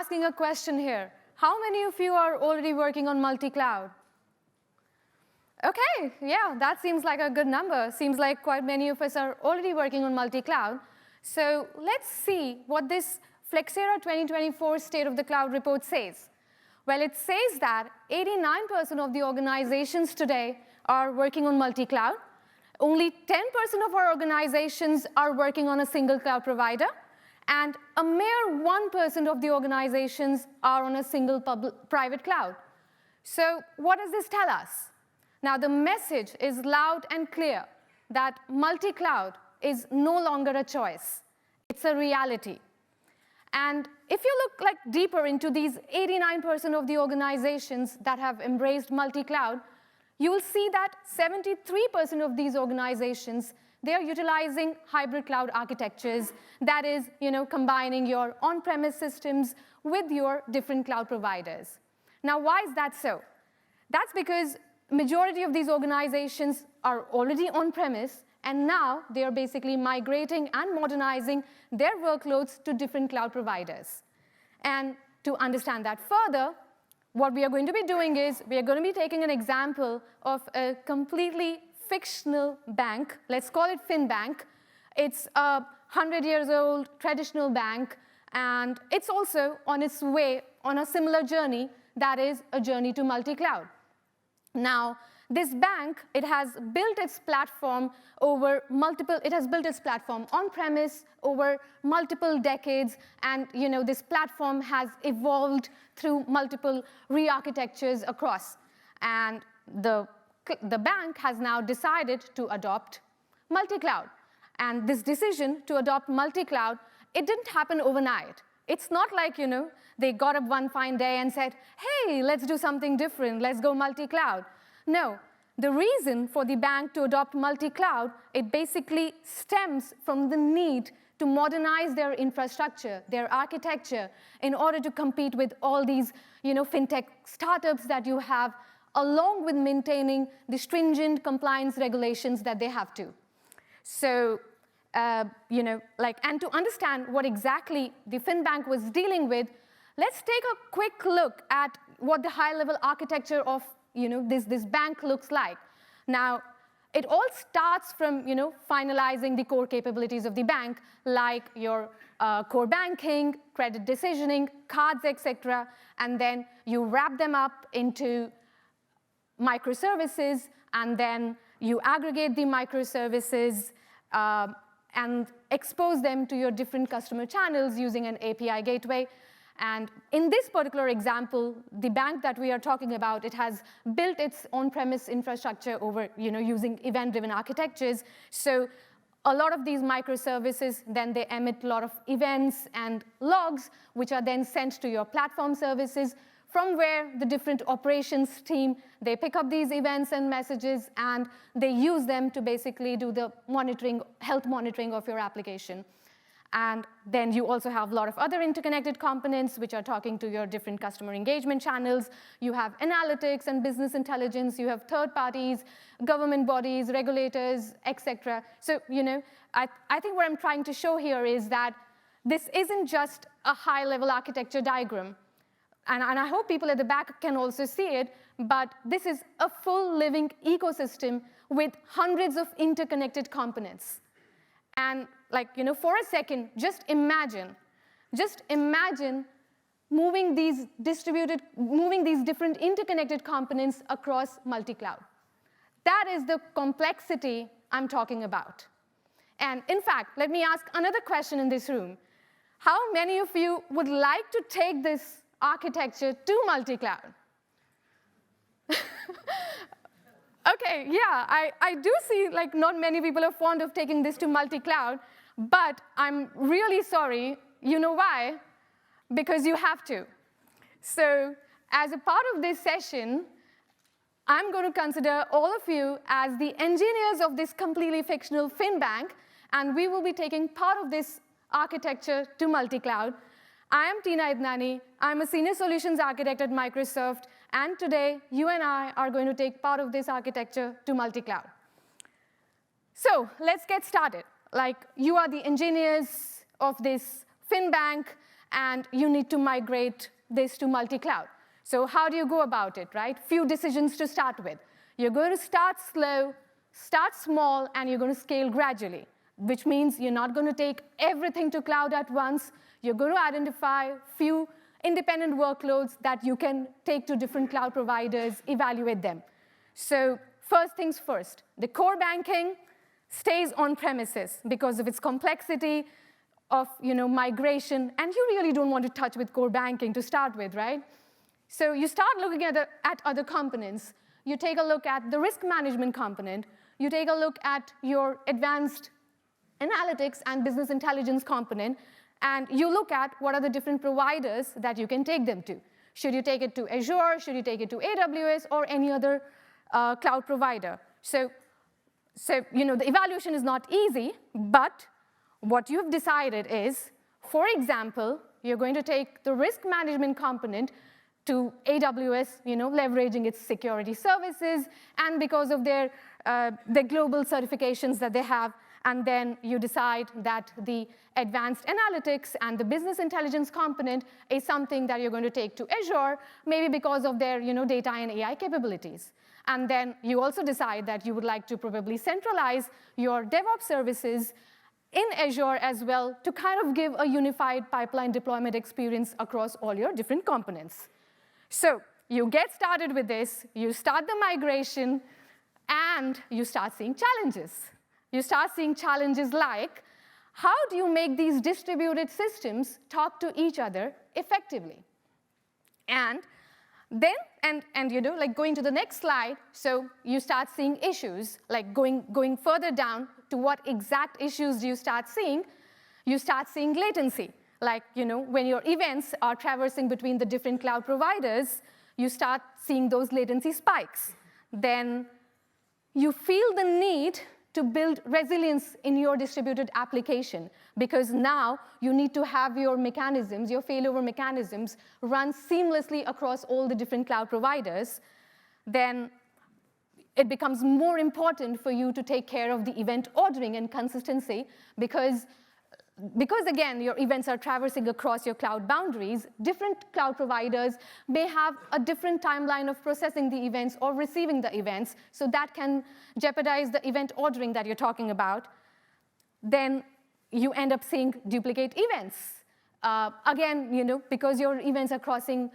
asking a question here. How many of you are already working on multi-cloud? OK, yeah, that seems like a good number. Seems like quite many of us are already working on multi-cloud. So let's see what this Flexera 2024 State of the Cloud report says. Well, it says that 89% of the organizations today are working on multi-cloud. Only 10% of our organizations are working on a single cloud provider. And a mere 1% of the organizations are on a single private cloud. So what does this tell us? Now, the message is loud and clear that multi-cloud is no longer a choice. It's a reality. And if you look deeper into these 89% of the organizations that have embraced multi-cloud, you will see that 73% of these organizations, they are utilizing hybrid cloud architectures, that is, combining your on-premise systems with your different cloud providers. Now, why is that so? That's because majority of these organizations are already on-premise, and now they are basically migrating and modernizing their workloads to different cloud providers. And to understand that further, what we are going to be doing is we are going to be taking an example of a completely fictional bank. Let's call it FinBank. It's a 100-year-old traditional bank, and it's also on its way on a similar journey, that is a journey to multi-cloud. Now, this bank, it has built its platform on-premise over multiple decades, and this platform has evolved through multiple re-architectures across. And the bank has now decided to adopt multi-cloud. And this decision to adopt multi-cloud, it didn't happen overnight. It's not like, they got up one fine day and said, hey, let's do something different. Let's go multi-cloud. No, the reason for the bank to adopt multi-cloud, it basically stems from the need to modernize their infrastructure, their architecture, in order to compete with all these fintech startups that you have, along with maintaining the stringent compliance regulations that they have to. So, and to understand what exactly the FinBank was dealing with, let's take a quick look at what the high-level architecture of this bank looks like. Now, it all starts from finalizing the core capabilities of the bank, like your core banking, credit decisioning, cards, etc. And then you wrap them up into microservices, and then you aggregate the microservices and expose them to your different customer channels using an API gateway. And in this particular example, the bank that we are talking about, it has built its on-premise infrastructure over using event-driven architectures. So a lot of these microservices, then they emit a lot of events and logs, which are then sent to your platform services, from where the different operations team, they pick up these events and messages, and they use them to basically do the monitoring, health monitoring of your application. And then you also have a lot of other interconnected components, which are talking to your different customer engagement channels. You have analytics and business intelligence. You have third parties, government bodies, regulators, etc. So I think what I'm trying to show here is that this isn't just a high-level architecture diagram. And I hope people at the back can also see it. But this is a full living ecosystem with hundreds of interconnected components. And for a second, just imagine moving these different interconnected components across multi-cloud. That is the complexity I'm talking about. And in fact, let me ask another question in this room. How many of you would like to take this architecture to multi-cloud? OK, yeah, I do see not many people are fond of taking this to multi-cloud, but I'm really sorry. You know why? Because you have to. So as a part of this session, I'm going to consider all of you as the engineers of this completely fictional FinBank, and we will be taking part of this architecture to multi-cloud. I am Teena Idnani. I'm a senior solutions architect at Microsoft. And today, you and I are going to take part of this architecture to multi-cloud. So let's get started. You are the engineers of this FinBank, and you need to migrate this to multi-cloud. So how do you go about it, right? Few decisions to start with. You're going to start slow, start small, and you're going to scale gradually, which means you're not going to take everything to cloud at once. You're going to identify few independent workloads that you can take to different cloud providers, evaluate them. So first things first, the core banking stays on premises because of its complexity of migration, and you really don't want to touch with core banking to start with, right? So you start looking at other components. You take a look at the risk management component. You take a look at your advanced analytics and business intelligence component, and you look at what are the different providers that you can take them to. Should you take it to Azure? Should you take it to AWS or any other cloud provider? So the evaluation is not easy, but what you've decided is, for example, you're going to take the risk management component to AWS, leveraging its security services, and because of their global certifications that they have, and then you decide that the advanced analytics and the business intelligence component is something that you're going to take to Azure, maybe because of their data and AI capabilities. And then you also decide that you would like to probably centralize your DevOps services in Azure as well to kind of give a unified pipeline deployment experience across all your different components. So you get started with this, you start the migration, and you start seeing challenges. You start seeing challenges like, how do you make these distributed systems talk to each other effectively? And then, like going to the next slide, so you start seeing issues, like going further down to what exact issues do you start seeing? You start seeing latency. Like, when your events are traversing between the different cloud providers, you start seeing those latency spikes. Then you feel the need to build resilience in your distributed application, because now you need to have your mechanisms, your failover mechanisms, run seamlessly across all the different cloud providers. Then it becomes more important for you to take care of the event ordering and consistency, because again, your events are traversing across your cloud boundaries. Different cloud providers may have a different timeline of processing the events or receiving the events, so that can jeopardize the event ordering that you're talking about. Then you end up seeing duplicate events. Again, because your events are crossing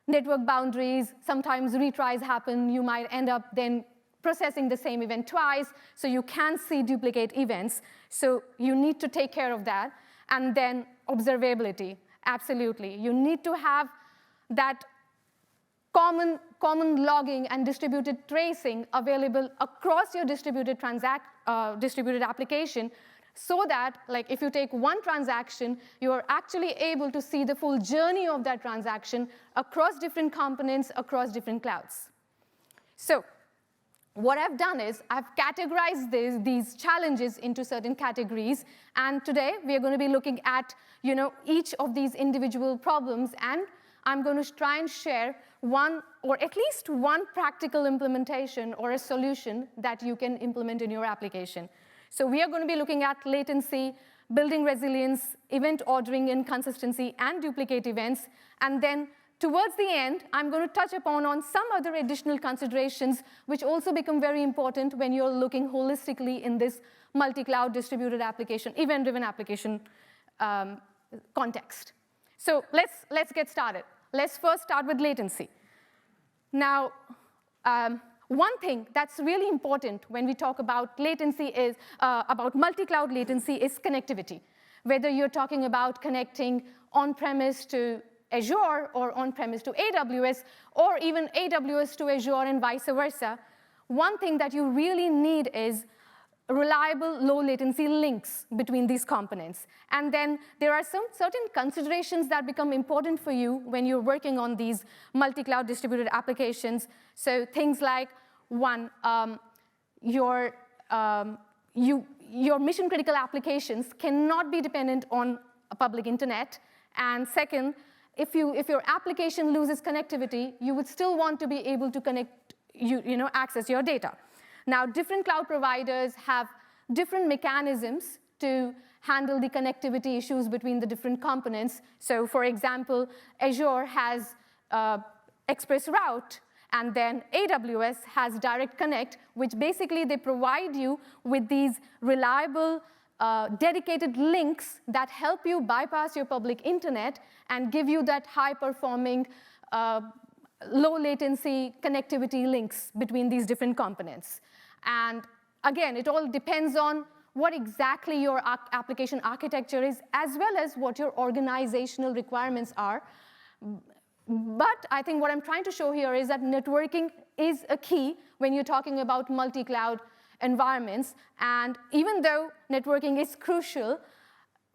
network boundaries, sometimes retries happen. You might end up then processing the same event twice, so you can see duplicate events. So you need to take care of that. And then observability, absolutely. You need to have that common logging and distributed tracing available across your distributed application, so that, like, if you take one transaction, you are actually able to see the full journey of that transaction across different components, across different clouds. So what I've done is I've categorized these challenges into certain categories, and today we are going to be looking at each of these individual problems, and I'm going to try and share one or at least one practical implementation or a solution that you can implement in your application. So we are going to be looking at latency, building resilience, event ordering and consistency, and duplicate events, and then towards the end, I'm going to touch upon some other additional considerations which also become very important when you're looking holistically in this multi-cloud distributed application, event-driven application context. So let's get started. Let's first start with latency. Now, one thing that's really important when we talk about latency is, about multi-cloud latency, is connectivity. Whether you're talking about connecting on-premise to Azure or on-premise to AWS, or even AWS to Azure and vice versa, one thing that you really need is reliable low-latency links between these components. And then there are some certain considerations that become important for you when you're working on these multi-cloud distributed applications. So things like, one, your mission-critical applications cannot be dependent on a public internet. And second, if your application loses connectivity, you would still want to be able to access your data. Now, different cloud providers have different mechanisms to handle the connectivity issues between the different components. So for example, Azure has Express Route, and then AWS has Direct Connect, which basically they provide you with these reliable, dedicated links that help you bypass your public internet and give you that high-performing, low latency connectivity links between these different components. And again, it all depends on what exactly your application architecture is, as well as what your organizational requirements are. But I think what I'm trying to show here is that networking is a key when you're talking about multi-cloud environments. And even though networking is crucial,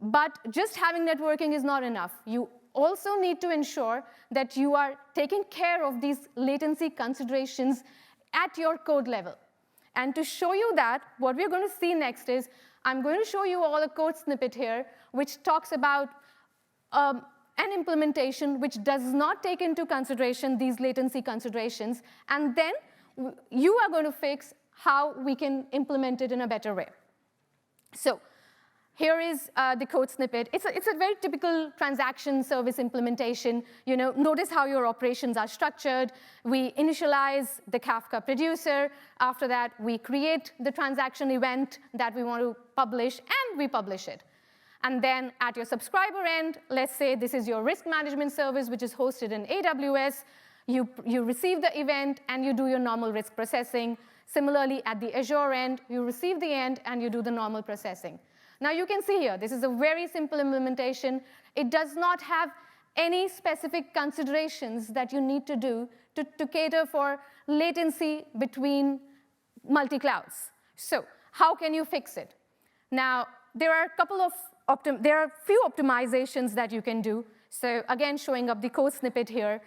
but just having networking is not enough. You also need to ensure that you are taking care of these latency considerations at your code level. And to show you that, what we're going to see next is I'm going to show you all a code snippet here, which talks about an implementation which does not take into consideration these latency considerations, and then you are going to fix how we can implement it in a better way. So here is the code snippet. It's a very typical transaction service implementation. Notice how your operations are structured. We initialize the Kafka producer. After that, we create the transaction event that we want to publish, and we publish it. And then at your subscriber end, let's say this is your risk management service, which is hosted in AWS. You receive the event, and you do your normal risk processing. Similarly, at the Azure end, you receive the end, and you do the normal processing. Now, you can see here, this is a very simple implementation. It does not have any specific considerations that you need to do to cater for latency between multi-clouds. So how can you fix it? Now, there are a few optimizations that you can do. So again, showing up the code snippet here.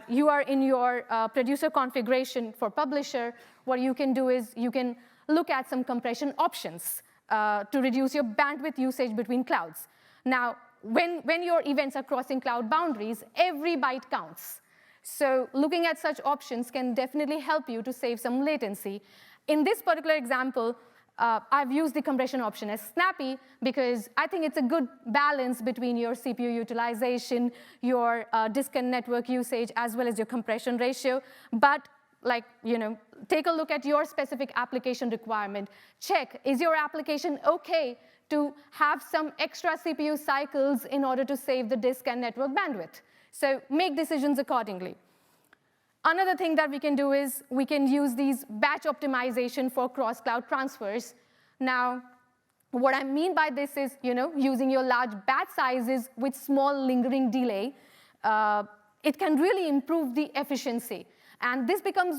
You are in your producer configuration for publisher. What you can do is you can look at some compression options to reduce your bandwidth usage between clouds. Now, when your events are crossing cloud boundaries, every byte counts. So looking at such options can definitely help you to save some latency. In this particular example, I've used the compression option as snappy because I think it's a good balance between your CPU utilization, your disk and network usage, as well as your compression ratio. But take a look at your specific application requirement. Check, is your application OK to have some extra CPU cycles in order to save the disk and network bandwidth? So make decisions accordingly. Another thing that we can do is we can use these batch optimization for cross-cloud transfers. Now, what I mean by this is, using your large batch sizes with small lingering delay, it can really improve the efficiency. And this becomes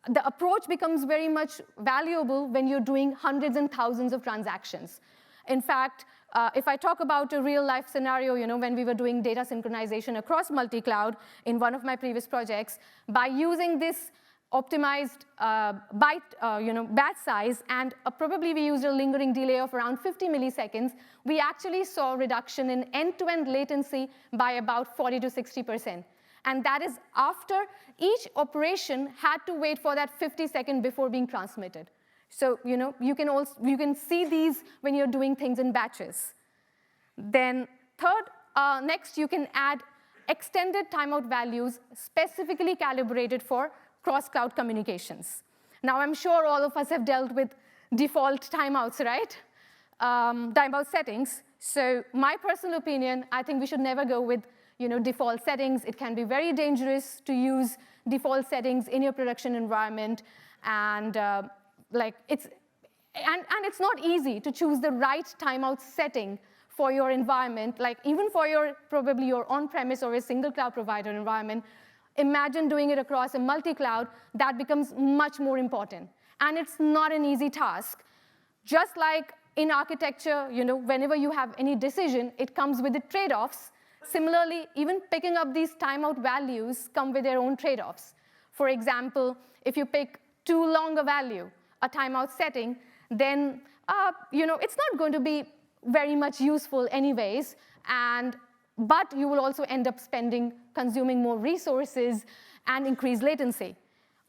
the approach becomes very much valuable when you're doing hundreds and thousands of transactions. In fact, if I talk about a real-life scenario, when we were doing data synchronization across multi-cloud in one of my previous projects, by using this optimized batch size, and probably we used a lingering delay of around 50 milliseconds, we actually saw a reduction in end-to-end latency by about 40 to 60%. And that is after each operation had to wait for that 50 seconds before being transmitted. So you can see these when you're doing things in batches. Then next, you can add extended timeout values specifically calibrated for cross-cloud communications. Now, I'm sure all of us have dealt with default timeouts, right? Timeout settings. So my personal opinion, I think we should never go with default settings. It can be very dangerous to use default settings in your production environment. And it's not easy to choose the right timeout setting for your environment, even for probably your on-premise or a single cloud provider environment. Imagine doing it across a multi-cloud. That becomes much more important. And it's not an easy task. Just like in architecture, whenever you have any decision, it comes with the trade-offs. Similarly, even picking up these timeout values come with their own trade-offs. For example, if you pick too long a value, a timeout setting, then it's not going to be very much useful anyways, but you will also end up consuming more resources and increase latency.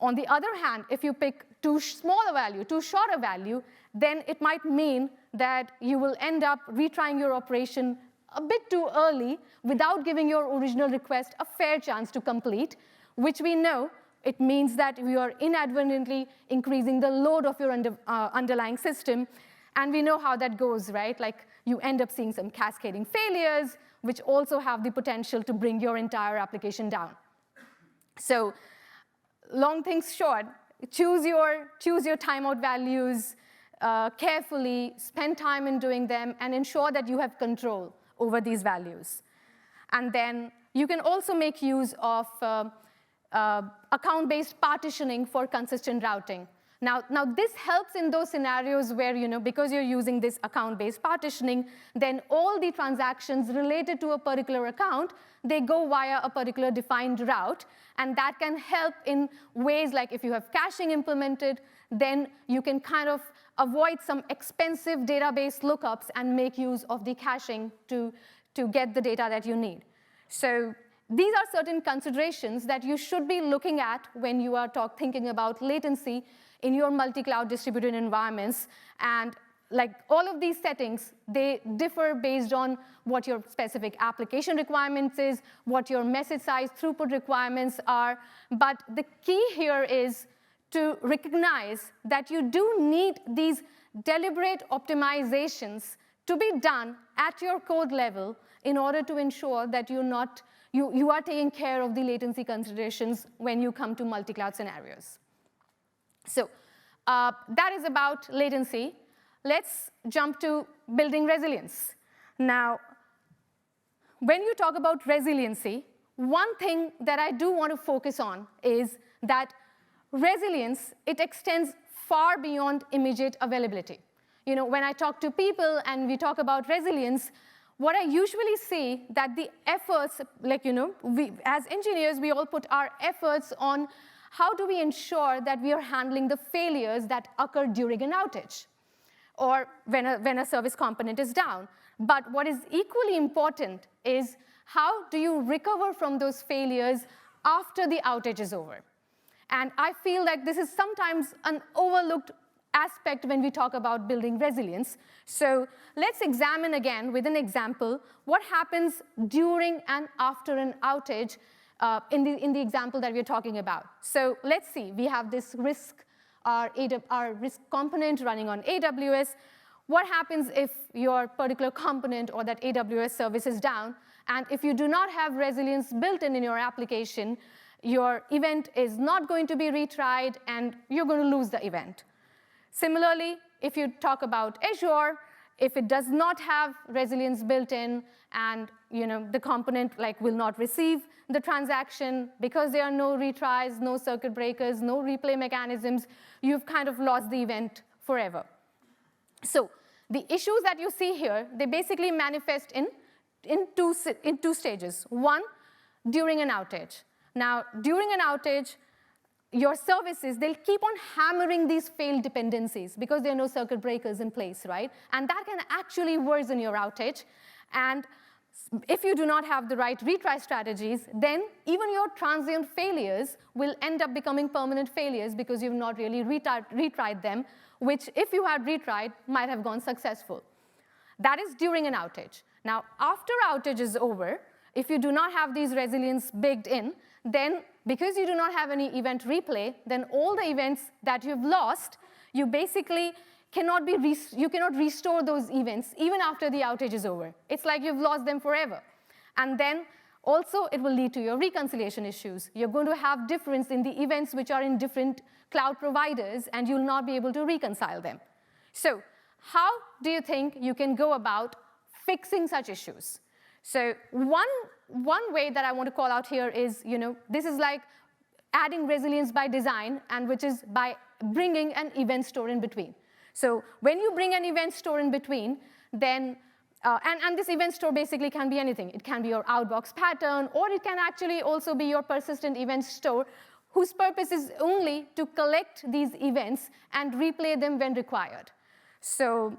On the other hand, if you pick too smaller value, too short a value, then it might mean that you will end up retrying your operation a bit too early without giving your original request a fair chance to complete, which we know it means that you are inadvertently increasing the load of your underlying system. And we know how that goes, right? Like you end up seeing some cascading failures, which also have the potential to bring your entire application down. So long things short, choose your timeout values carefully, spend time in doing them, and ensure that you have control over these values. And then you can also make use of account-based partitioning for consistent routing. Now this helps in those scenarios where, because you're using this account-based partitioning, then all the transactions related to a particular account, they go via a particular defined route. And that can help in ways like if you have caching implemented, then you can kind of avoid some expensive database lookups and make use of the caching to get the data that you need. So these are certain considerations that you should be looking at when you are thinking about latency in your multi-cloud distributed environments. And like all of these settings, they differ based on what your specific application requirements is, what your message size throughput requirements are. But the key here is to recognize that you do need these deliberate optimizations to be done at your code level in order to ensure that you are taking care of the latency considerations when you come to multi-cloud scenarios. So that is about latency. Let's jump to building resilience. Now, when you talk about resiliency, one thing that I do want to focus on is that resilience, it extends far beyond immediate availability. When I talk to people and we talk about resilience, what I usually see that the efforts, we, as engineers, we all put our efforts on how do we ensure that we are handling the failures that occur during an outage or when a service component is down. But what is equally important is how do you recover from those failures after the outage is over? And I feel like this is sometimes an overlooked aspect when we talk about building resilience. So let's examine again with an example what happens during and after an outage in the example that we're talking about. So let's see, we have this risk, our risk component running on AWS. What happens if your particular component or that AWS service is down? And if you do not have resilience built in your application, your event is not going to be retried, and you're going to lose the event. Similarly, if you talk about Azure, if it does not have resilience built in and the component will not receive the transaction because there are no retries, no circuit breakers, no replay mechanisms, you've kind of lost the event forever. So the issues that you see here, they basically manifest in two stages. One, during an outage. Now, during an outage, your services, they'll keep on hammering these failed dependencies because there are no circuit breakers in place, right? And that can actually worsen your outage. And if you do not have the right retry strategies, then even your transient failures will end up becoming permanent failures because you've not really retried them, which if you had retried, might have gone successful. That is during an outage. Now, after outage is over, if you do not have these resilience baked in, then because you do not have any event replay, then all the events that you've lost, you basically cannot restore those events even after the outage is over. It's like you've lost them forever. And then also it will lead to your reconciliation issues. You're going to have difference in the events which are in different cloud providers, and you'll not be able to reconcile them. So how do you think you can go about fixing such issues? So one way that I want to call out here is, this is like adding resilience by design, and which is by bringing an event store in between. So when you bring an event store in between, then, and this event store basically can be anything. It can be your outbox pattern, or it can actually also be your persistent event store, whose purpose is only to collect these events and replay them when required. So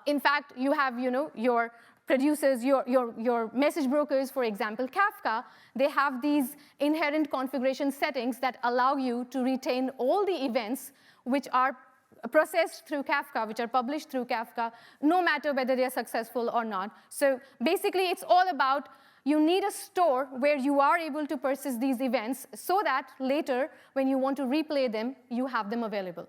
in fact, you have your produces your message brokers, for example, Kafka, they have these inherent configuration settings that allow you to retain all the events which are processed through Kafka, which are published through Kafka, no matter whether they are successful or not. So basically, it's all about you need a store where you are able to persist these events so that later, when you want to replay them, you have them available.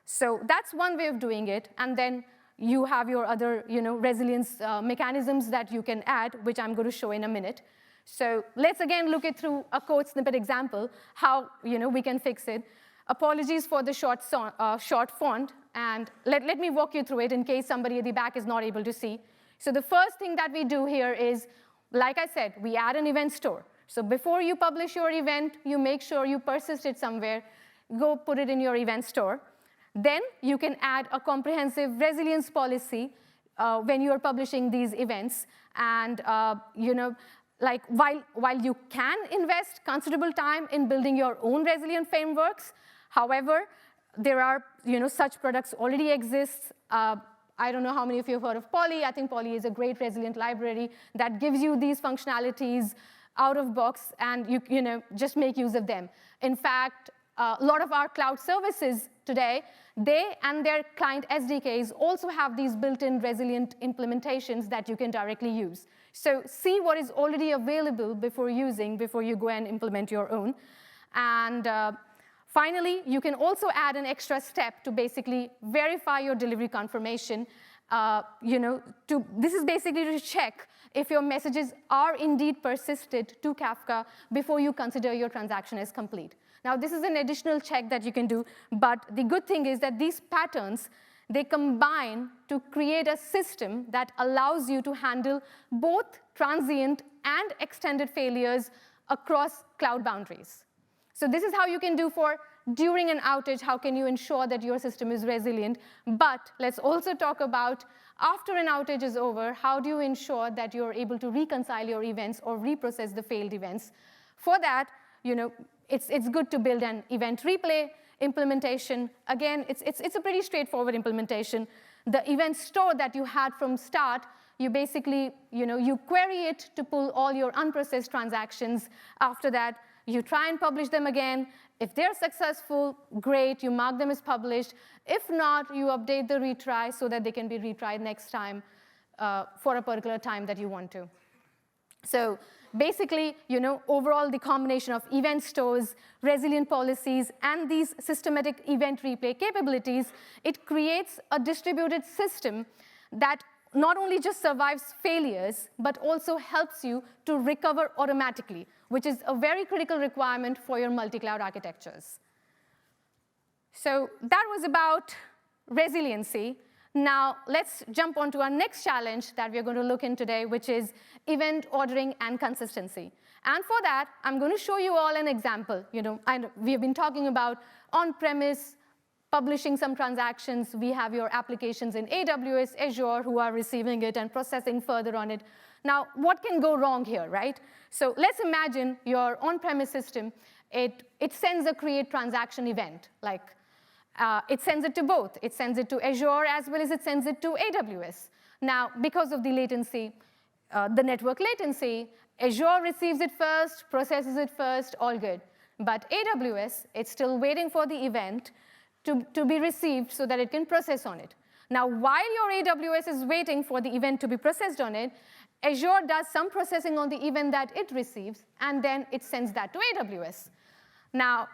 So that's one way of doing it. And then you have your other resilience mechanisms that you can add, which I'm going to show in a minute. So let's again look it through a code snippet example, how we can fix it. Apologies for the short font. And let me walk you through it in case somebody at the back is not able to see. So the first thing that we do here is, like I said, we add an event store. So before you publish your event, you make sure you persist it somewhere. Go put it in your event store. Then you can add a comprehensive resilience policy when you are publishing these events. And like while you can invest considerable time in building your own resilient frameworks, however, there are such products already exist. I don't know how many of you have heard of Poly. I think Poly is a great resilient library that gives you these functionalities out of box, and you just make use of them. In fact, a lot of our cloud services today, they and their client SDKs also have these built-in resilient implementations that you can directly use. So see what is already available before you go and implement your own. And finally, you can also add an extra step to basically verify your delivery confirmation. This is basically to check if your messages are indeed persisted to Kafka before you consider your transaction as complete. Now, this is an additional check that you can do, but the good thing is that these patterns, they combine to create a system that allows you to handle both transient and extended failures across cloud boundaries. So this is how you can do for during an outage, how can you ensure that your system is resilient. But let's also talk about after an outage is over, how do you ensure that you're able to reconcile your events or reprocess the failed events. For that, it's good to build an event replay implementation. Again, it's a pretty straightforward implementation. The event store that you had from start, you basically, you query it to pull all your unprocessed transactions. After that, you try and publish them again. If they're successful, great, you mark them as published. If not, you update the retry so that they can be retried next time for a particular time that you want to. So basically, overall, the combination of event stores, resilient policies, and these systematic event replay capabilities, it creates a distributed system that not only just survives failures, but also helps you to recover automatically, which is a very critical requirement for your multi-cloud architectures. So that was about resiliency. Now, let's jump on to our next challenge that we're going to look in today, which is event ordering and consistency. And for that, I'm going to show you all an example. We've been talking about on-premise, publishing some transactions. We have your applications in AWS, Azure, who are receiving it and processing further on it. Now, what can go wrong here, right? So let's imagine your on-premise system. It sends a create transaction event. It sends it to both. It sends it to Azure as well as it sends it to AWS. Now, because of the latency, the network latency, Azure receives it first, processes it first, all good. But AWS, it's still waiting for the event to be received so that it can process on it. Now, while your AWS is waiting for the event to be processed on it, Azure does some processing on the event that it receives, and then it sends that to AWS. Now,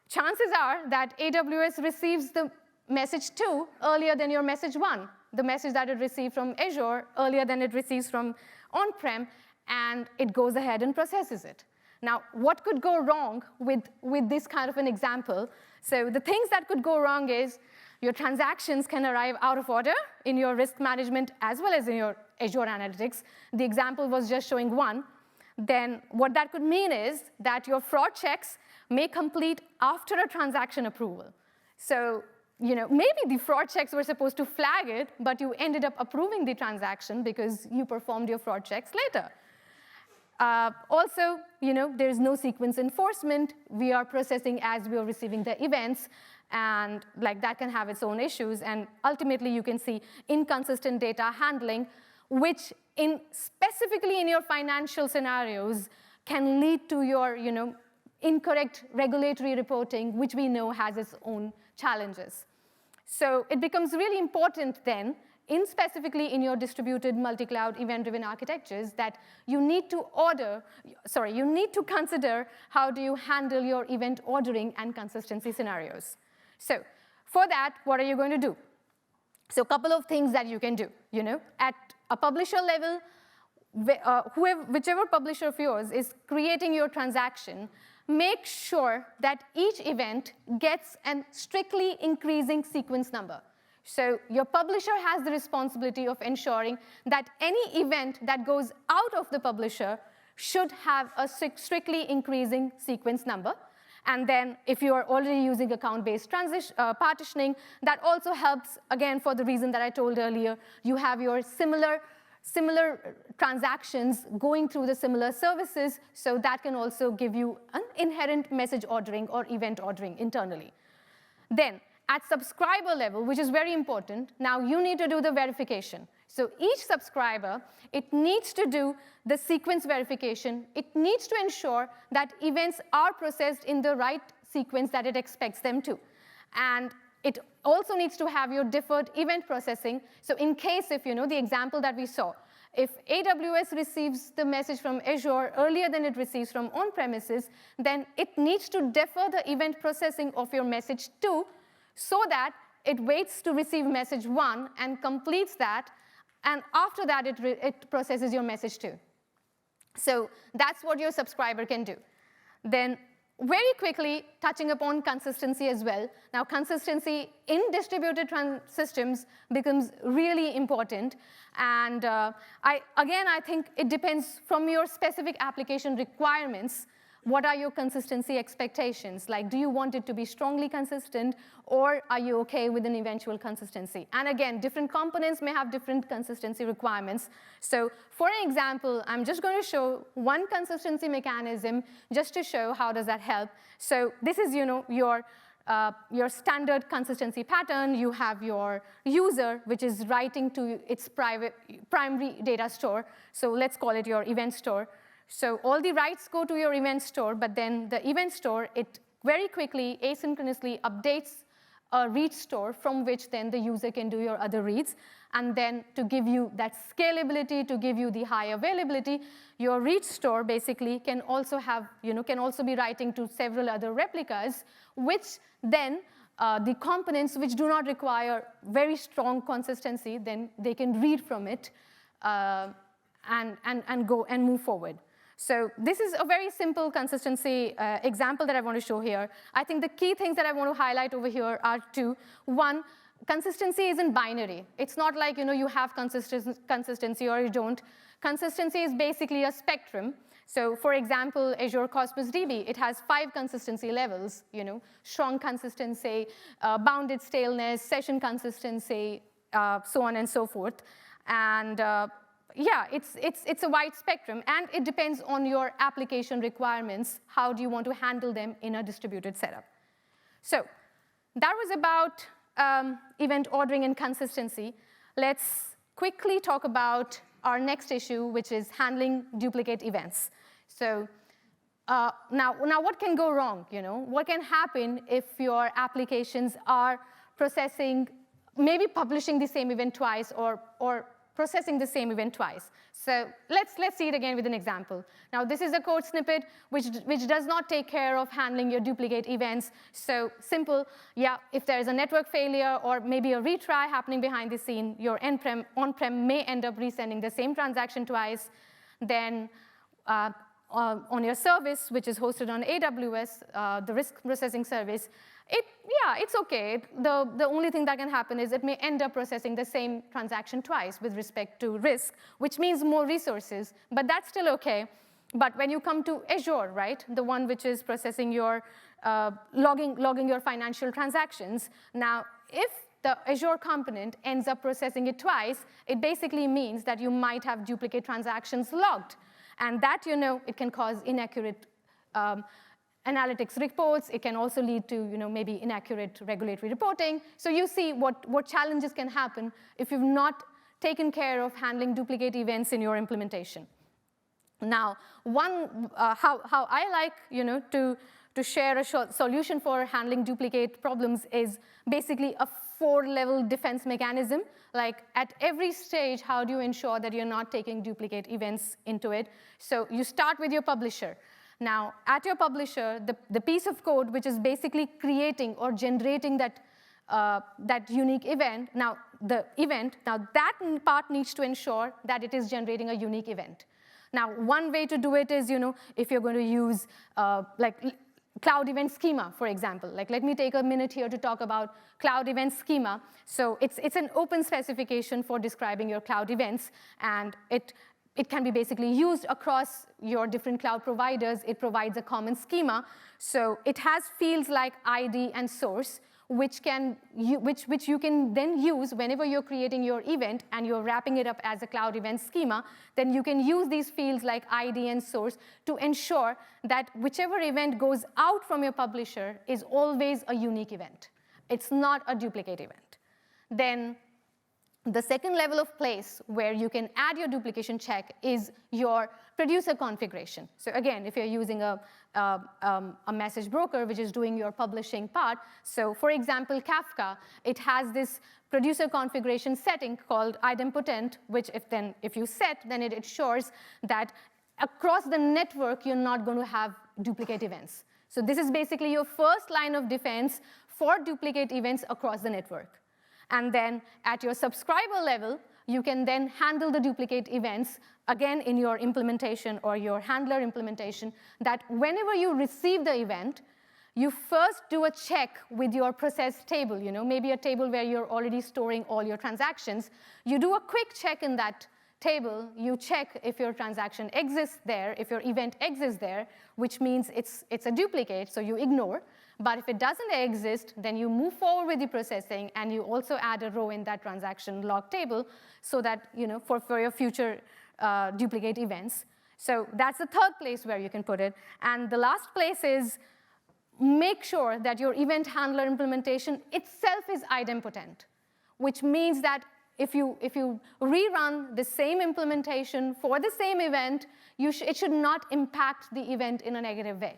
chances are that AWS receives the message 2 earlier than your message 1, the message that it received from Azure earlier than it receives from on-prem, and it goes ahead and processes it. Now, what could go wrong with this kind of an example? So the things that could go wrong is your transactions can arrive out of order in your risk management as well as in your Azure analytics. The example was just showing 1. Then what that could mean is that your fraud checks may complete after a transaction approval. So maybe the fraud checks were supposed to flag it, but you ended up approving the transaction because you performed your fraud checks later. Also, there's no sequence enforcement. We are processing as we are receiving the events, and that can have its own issues. And ultimately, you can see inconsistent data handling. which specifically in your financial scenarios can lead to your incorrect regulatory reporting, which we know has its own challenges. So it becomes really important then, specifically in your distributed multi-cloud event-driven architectures, that you need to consider how do you handle your event ordering and consistency scenarios. So for that, what are you going to do? So a couple of things that you can do. At a publisher level, whichever publisher of yours is creating your transaction, make sure that each event gets a strictly increasing sequence number. So your publisher has the responsibility of ensuring that any event that goes out of the publisher should have a strictly increasing sequence number. And then if you are already using account-based partitioning, that also helps, again, for the reason that I told earlier. You have your similar transactions going through the similar services, so that can also give you an inherent message ordering or event ordering internally. Then, at subscriber level, which is very important, now you need to do the verification. So each subscriber, it needs to do the sequence verification. It needs to ensure that events are processed in the right sequence that it expects them to. And it also needs to have your deferred event processing. So in case if, the example that we saw, if AWS receives the message from Azure earlier than it receives from on-premises, then it needs to defer the event processing of your message 2 so that it waits to receive message 1 and completes that, and after that, it processes your message 2. So that's what your subscriber can do. Then very quickly, touching upon consistency as well. Now, consistency in distributed systems becomes really important. And I think it depends from your specific application requirements. What are your consistency expectations? Like, do you want it to be strongly consistent, or are you OK with an eventual consistency? And again, different components may have different consistency requirements. So for an example, I'm just going to show one consistency mechanism just to show how does that help. So this is your standard consistency pattern. You have your user, which is writing to its primary data store. So let's call it your event store. So all the writes go to your event store, but then the event store, it very quickly, asynchronously updates a read store from which then the user can do your other reads. And then to give you that scalability, to give you the high availability, your read store basically can also have, can also be writing to several other replicas, which then the components which do not require very strong consistency, then they can read from it and go and move forward. So this is a very simple consistency example that I want to show here. I think the key things that I want to highlight over here are two. One, consistency isn't binary. It's not like you have consistency or you don't. Consistency is basically a spectrum. So for example, Azure Cosmos DB, it has 5 consistency levels, strong consistency, bounded staleness, session consistency, so on and so forth. And yeah, it's a wide spectrum, and it depends on your application requirements. How do you want to handle them in a distributed setup? So that was about event ordering and consistency. Let's quickly talk about our next issue, which is handling duplicate events. So now what can go wrong? What can happen if your applications are processing, maybe publishing the same event twice, or processing the same event twice? So let's see it again with an example. Now, this is a code snippet which does not take care of handling your duplicate events. So simple, yeah, if there is a network failure or maybe a retry happening behind the scene, your on-prem may end up resending the same transaction twice. Then on your service, which is hosted on AWS, the risk processing service, it's OK. The only thing that can happen is it may end up processing the same transaction twice with respect to risk, which means more resources. But that's still OK. But when you come to Azure, right, the one which is processing your, logging your financial transactions, now if the Azure component ends up processing it twice, it basically means that you might have duplicate transactions logged. And that, it can cause inaccurate analytics reports. It can also lead to maybe inaccurate regulatory reporting. So you see what challenges can happen if you've not taken care of handling duplicate events in your implementation. Now, how I like to share a solution for handling duplicate problems is basically a 4-level defense mechanism. Like at every stage, how do you ensure that you're not taking duplicate events into it? So you start with your publisher. Now, at your publisher, the piece of code which is basically creating or generating that unique event, now that part needs to ensure that it is generating a unique event. Now, one way to do it is, if you're going to use like cloud event schema, for example. Like, let me take a minute here to talk about cloud event schema. So it's an open specification for describing your cloud events, and it can be basically used across your different cloud providers. It provides a common schema. So it has fields like ID and source, which you can then use whenever you're creating your event and you're wrapping it up as a cloud event schema. Then you can use these fields like ID and source to ensure that whichever event goes out from your publisher is always a unique event. It's not a duplicate event. Then the second level of place where you can add your duplication check is your producer configuration. So again, if you're using a message broker, which is doing your publishing part, so for example, Kafka, it has this producer configuration setting called idempotent, which if you set, then it ensures that across the network, you're not going to have duplicate events. So this is basically your first line of defense for duplicate events across the network. And then at your subscriber level, you can then handle the duplicate events, again, in your implementation or your handler implementation, that whenever you receive the event, you first do a check with your process table, maybe a table where you're already storing all your transactions. You do a quick check in that table. You check if your transaction exists there, if your event exists there, which means it's a duplicate, so you ignore. But if it doesn't exist, then you move forward with the processing, and you also add a row in that transaction log table so that, for your future duplicate events. So that's the third place where you can put it. And the last place is make sure that your event handler implementation itself is idempotent, which means that if you rerun the same implementation for the same event, it should not impact the event in a negative way.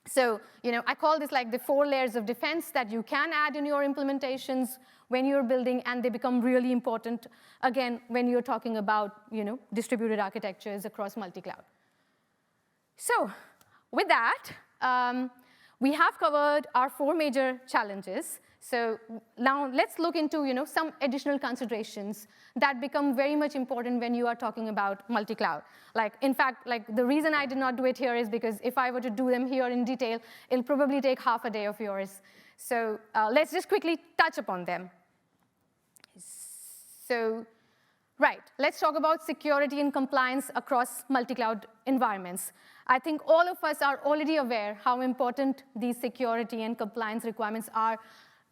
So, I call this like the 4 layers of defense that you can add in your implementations when you're building, and they become really important, again, when you're talking about, distributed architectures across multi-cloud. So, with that, we have covered our 4 major challenges. So now let's look into, some additional considerations that become very much important when you are talking about multi-cloud. In fact, the reason I did not do it here is because if I were to do them here in detail, it'll probably take half a day of yours. So let's just quickly touch upon them. So, right, let's talk about security and compliance across multi-cloud environments. I think all of us are already aware how important these security and compliance requirements are,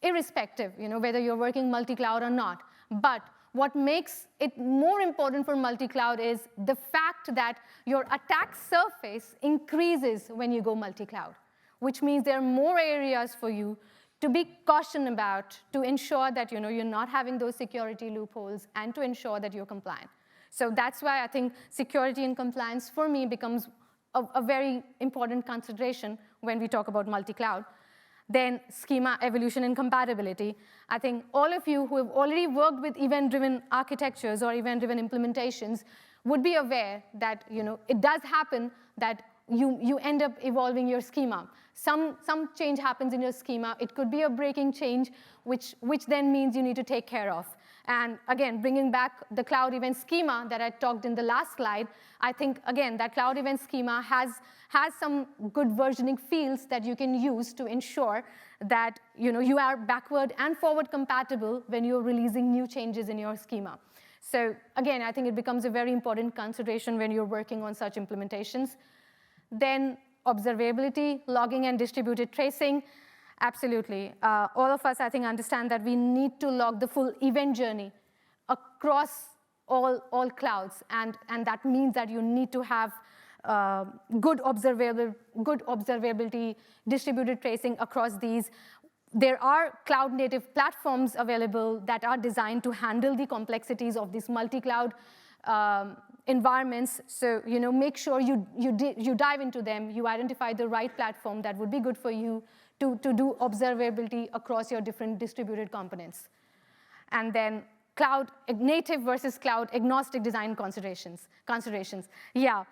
irrespective, whether you're working multi-cloud or not. But what makes it more important for multi-cloud is the fact that your attack surface increases when you go multi-cloud, which means there are more areas for you to be cautioned about, to ensure that you're not having those security loopholes, and to ensure that you're compliant. So that's why I think security and compliance, for me, becomes a very important consideration when we talk about multi-cloud. Then schema evolution and compatibility. I think all of you who have already worked with event-driven architectures or event-driven implementations would be aware that it does happen that you end up evolving your schema. Some change happens in your schema. It could be a breaking change, which then means you need to take care of. And again, bringing back the cloud event schema that I talked in the last slide, I think, again, that cloud event schema has some good versioning fields that you can use to ensure that you are backward and forward compatible when you're releasing new changes in your schema. So again, I think it becomes a very important consideration when you're working on such implementations. Then observability, logging, and distributed tracing. Absolutely. All of us, I think, understand that we need to log the full event journey across all clouds. And that means that you need to have good observability, distributed tracing across these. There are cloud-native platforms available that are designed to handle the complexities of these multi-cloud environments. So make sure you dive into them, you identify the right platform that would be good for you to do observability across your different distributed components. And then cloud native versus cloud agnostic design considerations. Yeah,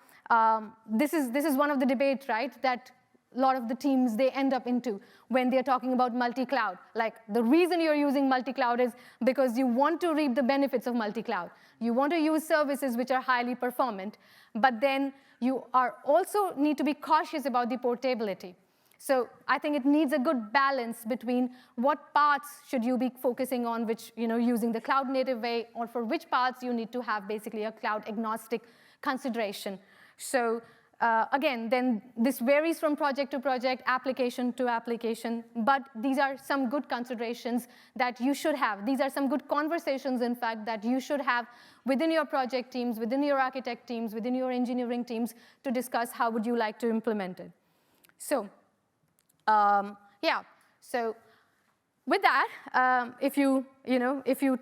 this is one of the debates, right, that a lot of the teams, they end up into when they're talking about multi-cloud. Like, the reason you're using multi-cloud is because you want to reap the benefits of multi-cloud. You want to use services which are highly performant, but then you are also need to be cautious about the portability. So I think it needs a good balance between what parts should you be focusing on, which, using the cloud native way, or for which parts you need to have basically a cloud agnostic consideration. So again, then this varies from project to project, application to application, but these are some good considerations that you should have. These are some good conversations, in fact, that you should have within your project teams, within your architect teams, within your engineering teams to discuss how would you like to implement it. So yeah, so with that, if you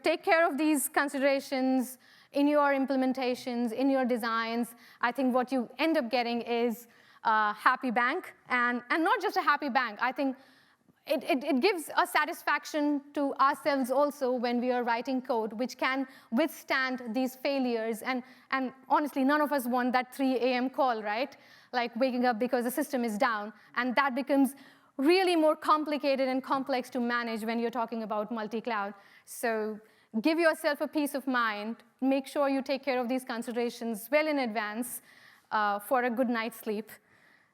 take care of these considerations in your implementations, in your designs, I think what you end up getting is a happy bank, and not just a happy bank. I think it gives a satisfaction to ourselves also when we are writing code which can withstand these failures. And honestly, none of us want that 3 a.m. call, right? Like waking up because the system is down, and that becomes really more complicated and complex to manage when you're talking about multi-cloud. So give yourself a peace of mind. Make sure you take care of these considerations well in advance for a good night's sleep.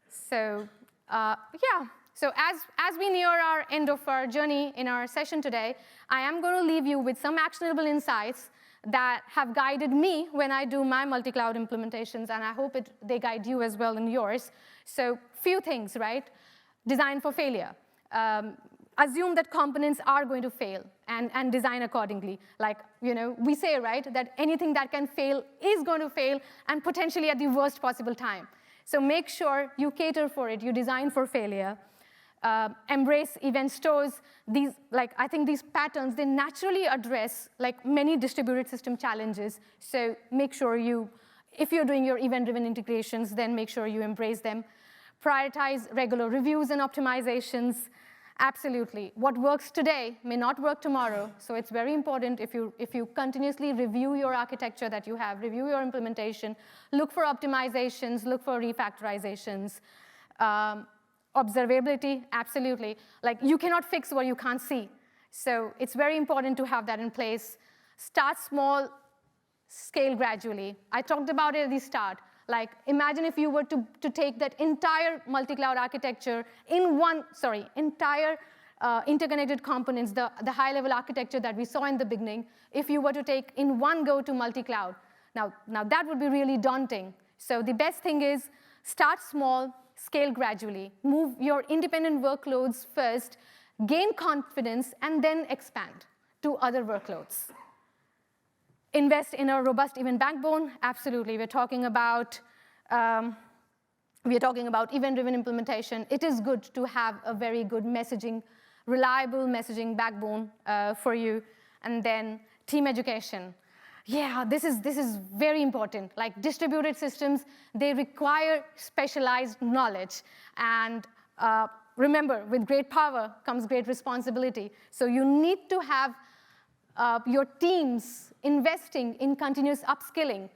So yeah, so as we near our end of our journey in our session today, I am going to leave you with some actionable insights that have guided me when I do my multi-cloud implementations, and I hope they guide you as well in yours. So few things, right? Design for failure. Assume that components are going to fail and design accordingly. Like, we say, right, that anything that can fail is going to fail, and potentially at the worst possible time. So make sure you cater for it, you design for failure. Embrace event stores. I think these patterns, they naturally address many distributed system challenges. So make sure if you're doing your event-driven integrations, then make sure you embrace them. Prioritize regular reviews and optimizations. Absolutely. What works today may not work tomorrow, so it's very important if you continuously review your architecture that you have, review your implementation, look for optimizations, look for refactorizations. Observability, absolutely. You cannot fix what you can't see. So it's very important to have that in place. Start small, scale gradually. I talked about it at the start. Imagine if you were to take that entire multi-cloud architecture entire interconnected components, the high-level architecture that we saw in the beginning, if you were to take in one go to multi-cloud. Now that would be really daunting. So the best thing is start small, scale gradually. Move your independent workloads first, gain confidence, and then expand to other workloads. Invest in a robust event backbone. Absolutely, we're talking about event-driven implementation. It is good to have a very good messaging, reliable messaging backbone for you. And then team education. Yeah, this is very important. Distributed systems, they require specialized knowledge. And remember, with great power comes great responsibility. So you need to have your teams investing in continuous upskilling.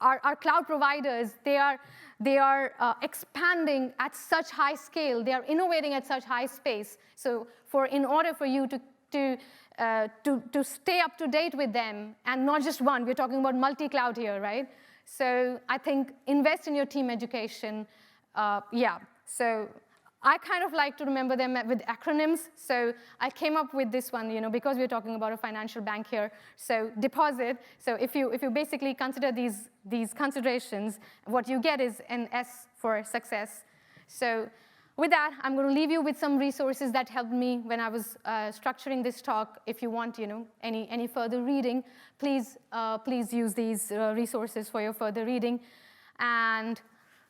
Our cloud providers, they are expanding at such high scale. They are innovating at such high pace. So in order for you to stay up to date with them, and not just one, we're talking about multi-cloud here, right? So I think invest in your team education. Yeah, so I kind of like to remember them with acronyms. So I came up with this one, because we're talking about a financial bank here. So deposit. So if you basically consider these considerations, what you get is an S for success. So with that, I'm going to leave you with some resources that helped me when I was structuring this talk. If you want, any further reading, please use these resources for your further reading. And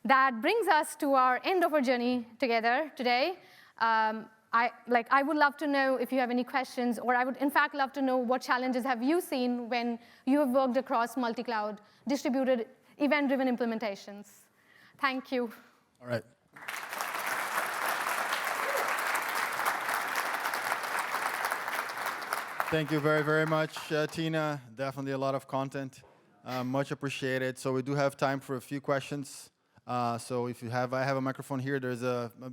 that brings us to our end of our journey together today. I would love to know if you have any questions, or I would, in fact, love to know what challenges have you seen when you have worked across multi-cloud, distributed, event-driven implementations. Thank you. All right. Thank you very, very much, Teena. Definitely a lot of content. Much appreciated. So we do have time for a few questions. So if you have, I have a microphone here. There's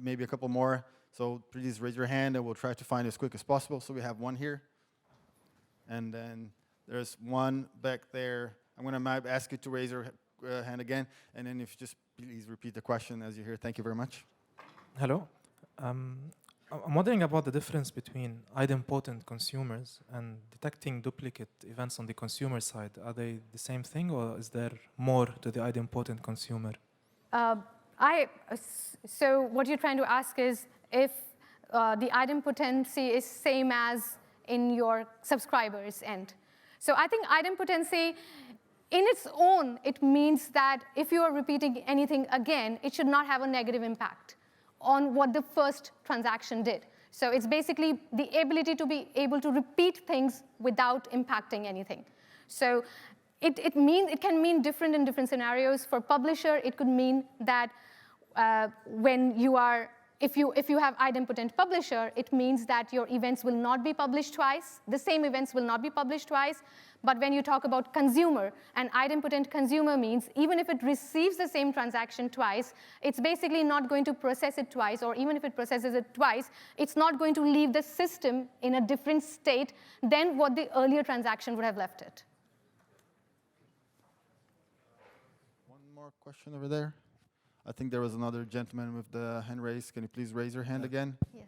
maybe a couple more. So please raise your hand, and we'll try to find as quick as possible. So we have one here. And then there's one back there. I'm going to ask you to raise your hand again. And then if you just please repeat the question as you hear. Thank you very much. Hello. I'm wondering about the difference between idempotent consumers and detecting duplicate events on the consumer side. Are they the same thing, or is there more to the idempotent consumer? So what you're trying to ask is if the idempotency is same as in your subscriber's end. So I think idempotency, in its own, it means that if you are repeating anything again, it should not have a negative impact on what the first transaction did. So it's basically the ability to be able to repeat things without impacting anything. So it can mean different in different scenarios. For publisher, it could mean that if you have idempotent publisher, it means that your events will not be published twice. The same events will not be published twice. But when you talk about consumer, an idempotent consumer means even if it receives the same transaction twice, it's basically not going to process it twice, or even if it processes it twice, it's not going to leave the system in a different state than what the earlier transaction would have left it. One more question over there. I think there was another gentleman with the hand raised. Can you please raise your hand again? Yes.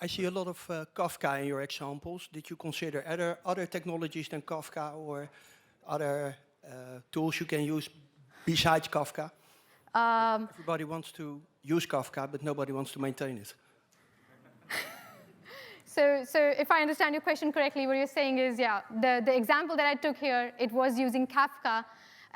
I see a lot of Kafka in your examples. Did you consider other technologies than Kafka, or other tools you can use besides Kafka? Everybody wants to use Kafka, but nobody wants to maintain it. So if I understand your question correctly, what you're saying is, yeah, the example that I took here, it was using Kafka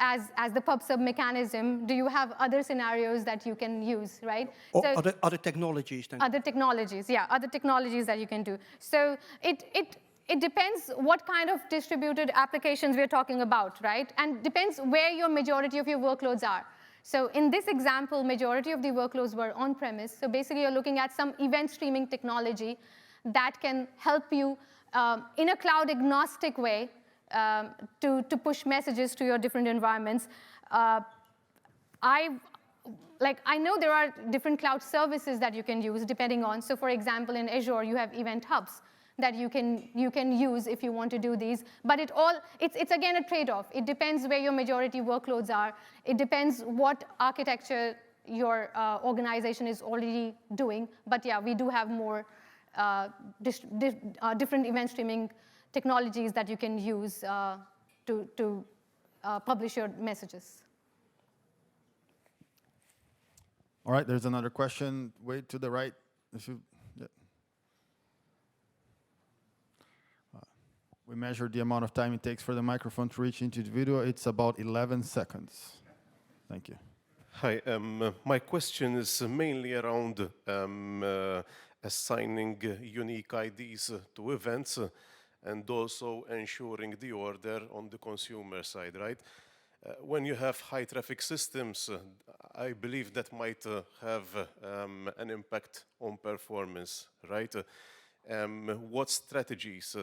as the pub sub mechanism. Do you have other scenarios that you can use, right? Or so other technologies then? Other technologies, yeah, other technologies that you can do. So it depends what kind of distributed applications we're talking about, right? And depends where your majority of your workloads are. So in this example, majority of the workloads were on-premise. So basically, you're looking at some event streaming technology that can help you in a cloud-agnostic way to push messages to your different environments. I know there are different cloud services that you can use depending on. So for example, in Azure, you have event hubs that you can use if you want to do these. But it's again a trade-off. It depends where your majority workloads are. It depends what architecture your organization is already doing. But yeah, we do have more different event streaming technologies that you can use to publish your messages. All right, there's another question. Way to the right. We measured the amount of time it takes for the microphone to reach into the video. It's about 11 seconds. Thank you. Hi, my question is mainly around assigning unique IDs to events and also ensuring the order on the consumer side, right? When you have high traffic systems, I believe that might have an impact on performance, right? What strategies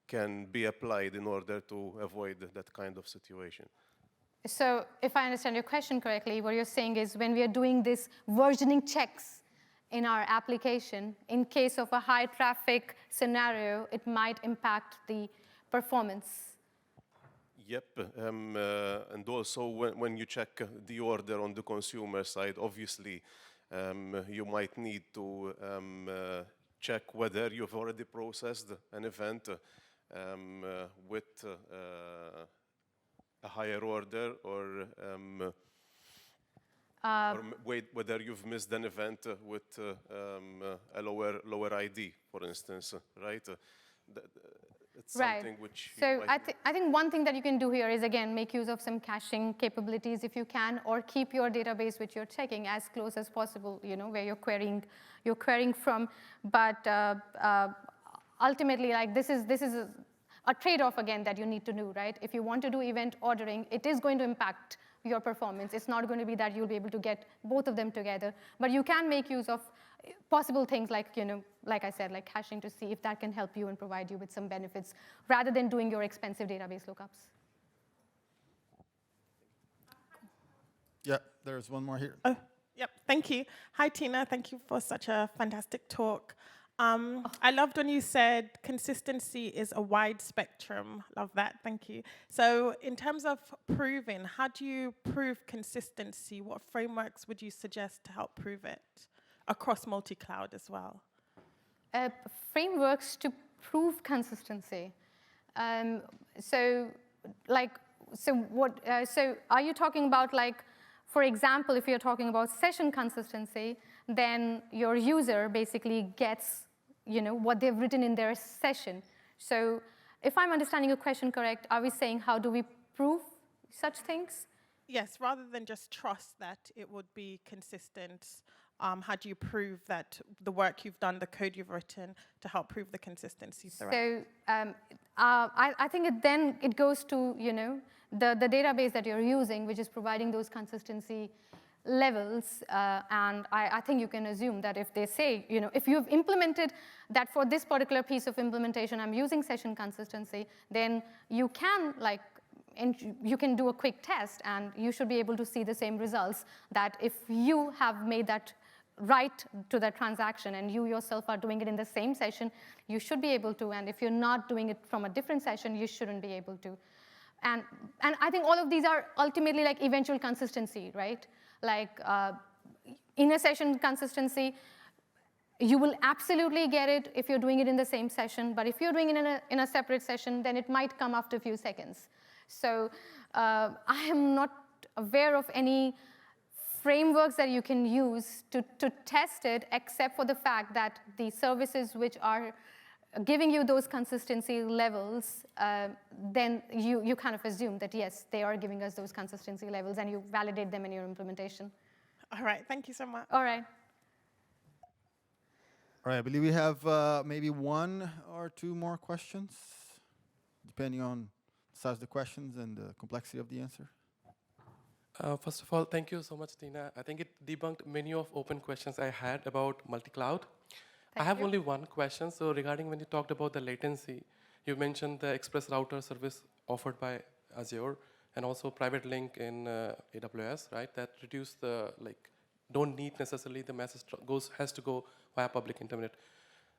can be applied in order to avoid that kind of situation? So if I understand your question correctly, what you're saying is when we are doing this versioning checks in our application, in case of a high traffic scenario, it might impact the performance. Yep, and also when you check the order on the consumer side, obviously you might need to check whether you've already processed an event with a higher order, or whether you've missed an event with a lower ID, for instance, right? it's Right. something which you So might I think one thing that you can do here is, again, make use of some caching capabilities if you can, or keep your database which you're checking as close as possible, where you're querying from. But ultimately, like this is a trade-off again that you need to do, right? If you want to do event ordering, it is going to impact your performance. It's not going to be that you'll be able to get both of them together, but you can make use of possible things like, like I said, like caching to see if that can help you and provide you with some benefits rather than doing your expensive database lookups. Yeah, there's one more here. Yep, thank you. Hi, Teena. Thank you for such a fantastic talk. I loved when you said consistency is a wide spectrum. Love that, thank you. So in terms of proving, how do you prove consistency? What frameworks would you suggest to help prove it across multi-cloud as well? Frameworks to prove consistency. So are you talking about, like, for example, if you're talking about session consistency, then your user basically gets what they've written in their session. So if I'm understanding your question correct, are we saying how do we prove such things? Yes, rather than just trust that it would be consistent, how do you prove that the work you've done, the code you've written, to help prove the consistency throughout? So I think it goes to the database that you're using, which is providing those consistency levels, and I think you can assume that if they say, if you've implemented that for this particular piece of implementation, I'm using session consistency, then you can you can do a quick test, and you should be able to see the same results that if you have made that right to that transaction and you yourself are doing it in the same session, you should be able to, and if you're not doing it from a different session, you shouldn't be able to. And I think all of these are ultimately like eventual consistency, right? Like in a session consistency, you will absolutely get it if you're doing it in the same session, but if you're doing it in a separate session, then it might come after a few seconds. So I am not aware of any frameworks that you can use to test it, except for the fact that the services which are giving you those consistency levels, then you kind of assume that, yes, they are giving us those consistency levels, and you validate them in your implementation. All right, thank you so much. All right. All right, I believe we have maybe one or two more questions, depending on the size of the questions and the complexity of the answer. First of all, thank you so much, Teena. I think it debunked many of open questions I had about multi-cloud. I have only one question. So regarding when you talked about the latency, you mentioned the express router service offered by Azure and also private link in AWS, right? That reduce the, don't need necessarily the message has to go via public internet.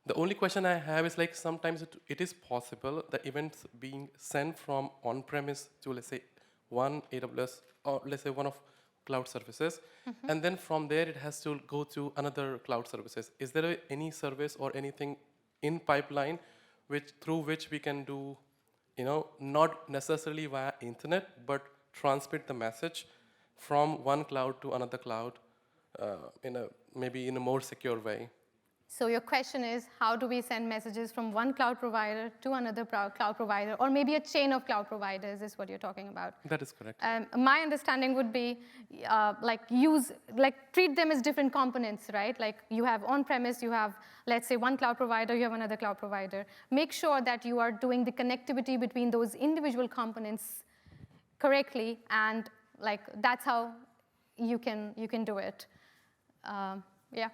The only question I have is sometimes it is possible the events being sent from on-premise to, let's say, one AWS or let's say one of cloud services, and then from there it has to go to another cloud services. Is there any service or anything in pipeline through which we can do, not necessarily via internet, but transmit the message from one cloud to another cloud maybe in a more secure way? So your question is, how do we send messages from one cloud provider to another cloud provider, or maybe a chain of cloud providers is what you're talking about? That is correct. My understanding would be treat them as different components, right? Like you have on-premise, you have, let's say, one cloud provider, you have another cloud provider. Make sure that you are doing the connectivity between those individual components correctly, and that's how you can do it. Yeah.